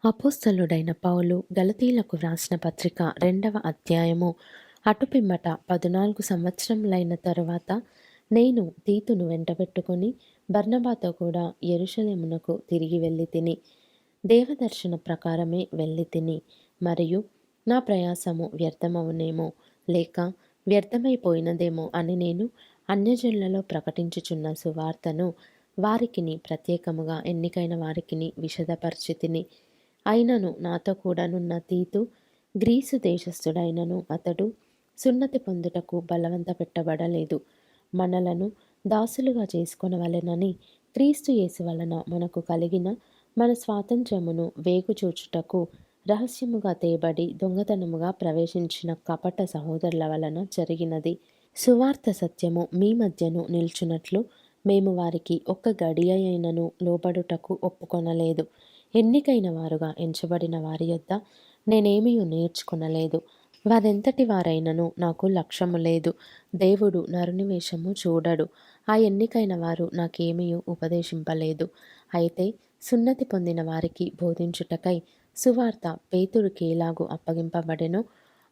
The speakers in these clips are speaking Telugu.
అపోస్తలుడైన పౌలు గలతీలకు వ్రాసిన పత్రిక 2వ అధ్యాయము. అటుపిమ్మట 14 సంవత్సరములైన తరువాత నేను తీతును వెంటబెట్టుకొని బర్నబాతో కూడా యెరూషలేమునకు తిరిగి వెళ్ళి తిని, దేవదర్శన ప్రకారమే వెళ్ళి తిని, మరియు నా ప్రయాసము వ్యర్థమవునేమో లేక వ్యర్థమైపోయినదేమో అని నేను అన్యజనులలో ప్రకటించుచున్న సువార్తను వారికిని ప్రత్యేకముగా ఎన్నికైన వారికిని విశదపరచితిని. అయినను నాతో కూడానున్న తీతు గ్రీసు దేశస్థుడైనను అతడు సున్నతి పొందుటకు బలవంత పెట్టబడలేదు. మనలను దాసులుగా చేసుకొనవలెనని క్రీస్తు యేసు వలన మనకు కలిగిన మన స్వాతంత్ర్యమును వేగుచూచుటకు రహస్యముగా తేబడి దొంగతనముగా ప్రవేశించిన కపట సహోదరుల వలన జరిగినది. సువార్త సత్యము మీ మధ్యను నిల్చున్నట్లు మేము వారికి ఒక్క గడియ అయినను లోబడుటకు ఒప్పుకొనలేదు. ఎన్నికైన వారుగా ఎంచబడిన వారి యొద్ద నేనేమీ నేర్చుకొనలేదు. వారెంతటి వారైనను నాకు లక్ష్యము లేదు. దేవుడు నరునివేషము చూడడు. ఆ ఎన్నికైన వారు నాకేమీ ఉపదేశింపలేదు. అయితే సున్నతి పొందిన వారికి బోధించుటకై సువార్త పేతురుకి ఎలాగూ అప్పగింపబడెనో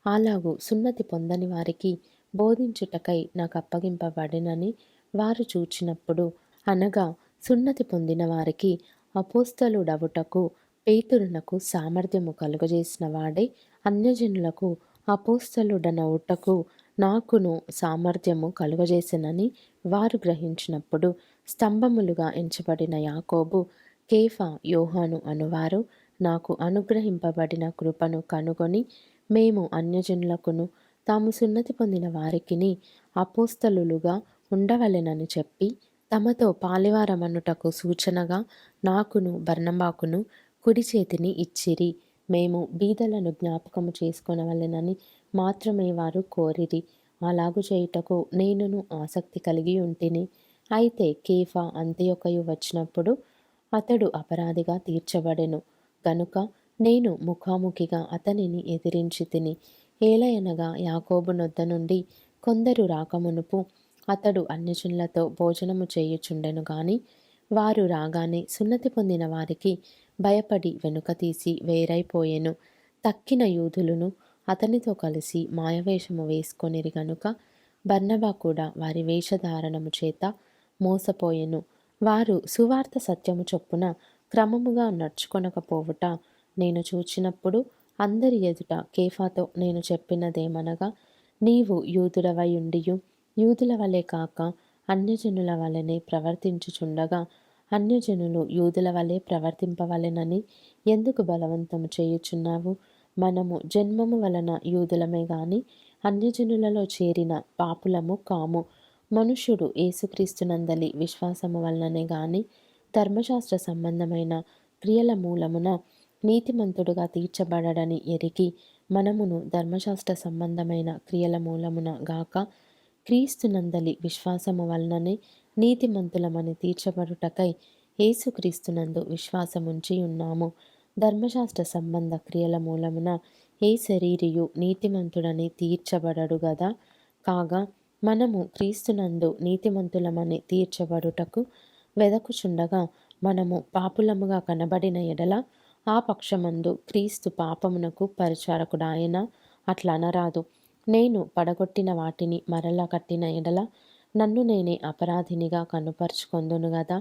అలాగూ సున్నతి పొందని వారికి బోధించుటకై నాకు అప్పగింపబడెనని వారు చూచినప్పుడు, అనగా సున్నతి పొందిన వారికి అపోస్తలుడవుటకు పేతురునకు సామర్థ్యము కలుగజేసిన వాడే అన్యజనులకు అపోస్తలుడనవుటకు నాకును సామర్థ్యము కలుగజేసెనని వారు గ్రహించినప్పుడు, స్తంభములుగా ఎంచబడిన యాకోబు, కేఫా, యోహాను అనువారు నాకు అనుగ్రహింపబడిన కృపను కనుగొని, మేము అన్యజనులకును తాము సున్నతి పొందిన వారికిని అపోస్తలులుగా ఉండవలెనని చెప్పి తమతో పాలివారమనుటకు సూచనగా నాకును బర్నబాకును కుడి చేతిని ఇచ్చిరి. మేము బీదలను జ్ఞాపకము చేసుకొనవలెనని మాత్రమే వారు కోరిరి. అలాగు చేయుటకు నేనును ఆసక్తి కలిగి ఉంటిని. అయితే కేఫా అంతియొకయు వచ్చినప్పుడు అతడు అపరాధిగా తీర్చబడెను గనుక నేను ముఖాముఖిగా అతనిని ఎదిరించి తిని. ఏలయనగా యాకోబు నొద్ద నుండి కొందరు రాకమునుపు అతడు అన్యజనులతో భోజనము చేయుచుండెను గాని వారు రాగానే సున్నతి పొందిన వారికి భయపడి వెనుక తీసి వేరైపోయెను. తక్కిన యూదులను అతనితో కలిసి మాయవేషము వేసుకొనిరి గనుక బర్నబా కూడా వారి వేషధారణము చేత మోసపోయెను. వారు సువార్త సత్యము చొప్పున క్రమముగా నడుచుకొనకపోవుట నేను చూచినప్పుడు అందరి ఎదుట కేఫాతో నేను చెప్పినదేమనగా, నీవు యూదుడవై ఉండియు యూదుల వలె కాక అన్యజనుల వలెనే ప్రవర్తించుచుండగా అన్యజనులు యూదుల వలె ప్రవర్తింపవలెనని ఎందుకు బలవంతము చేయుచున్నావు? మనము జన్మము వలన యూదులమే గాని అన్యజనులలో చేరిన పాపులము కాము. మనుష్యుడు యేసుక్రీస్తునందలి విశ్వాసము వలననే గాని ధర్మశాస్త్ర సంబంధమైన క్రియల మూలమున నీతిమంతుడుగా తీర్చబడడని ఎరిగి మనమును ధర్మశాస్త్ర సంబంధమైన క్రియల మూలమున గాక క్రీస్తునందలి విశ్వాసము వలననే నీతిమంతులమని తీర్చబడుటకై యేసుక్రీస్తునందు విశ్వాసముంచి ఉన్నాము. ధర్మశాస్త్ర సంబంధ క్రియల మూలమున ఏ శరీరియు నీతిమంతుడని తీర్చబడడు గదా. కాగా మనము క్రీస్తునందు నీతిమంతులమని తీర్చబడుటకు వెదకుచుండగా మనము పాపులముగా కనబడిన ఎడల ఆ పక్షమందు క్రీస్తు పాపమునకు పరిచారకుడాయన. అట్లా అనరాదు. నేను పడగొట్టిన వాటిని మరలా కట్టిన ఎడల నన్ను నేనే అపరాధినిగా కనుపరుచుకొందును గదా.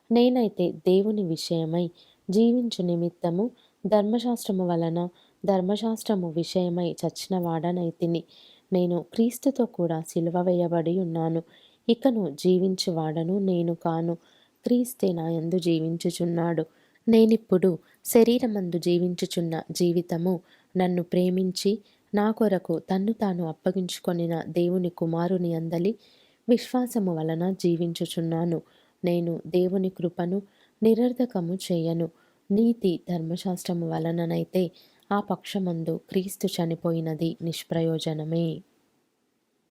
నేనైతే దేవుని విషయమై జీవించు నిమిత్తము ధర్మశాస్త్రము వలన ధర్మశాస్త్రము విషయమై చచ్చిన వాడనైతిని. నేను క్రీస్తుతో కూడా సిలువ వేయబడి ఉన్నాను. ఇకను జీవించువాడను నేను కాను, క్రీస్తే నాయందు జీవించుచున్నాడు. నేనిప్పుడు శరీరమందు జీవించుచున్న జీవితము నన్ను ప్రేమించి నా కొరకు తన్ను తాను అప్పగించుకొనిన దేవుని కుమారుని అందలి విశ్వాసము వలన జీవించుచున్నాను. నేను దేవుని కృపను నిరర్ధకము చేయను. నీతి ధర్మశాస్త్రము వలననైతే ఆ పక్షమందు క్రీస్తు చనిపోయినది నిష్ప్రయోజనమే.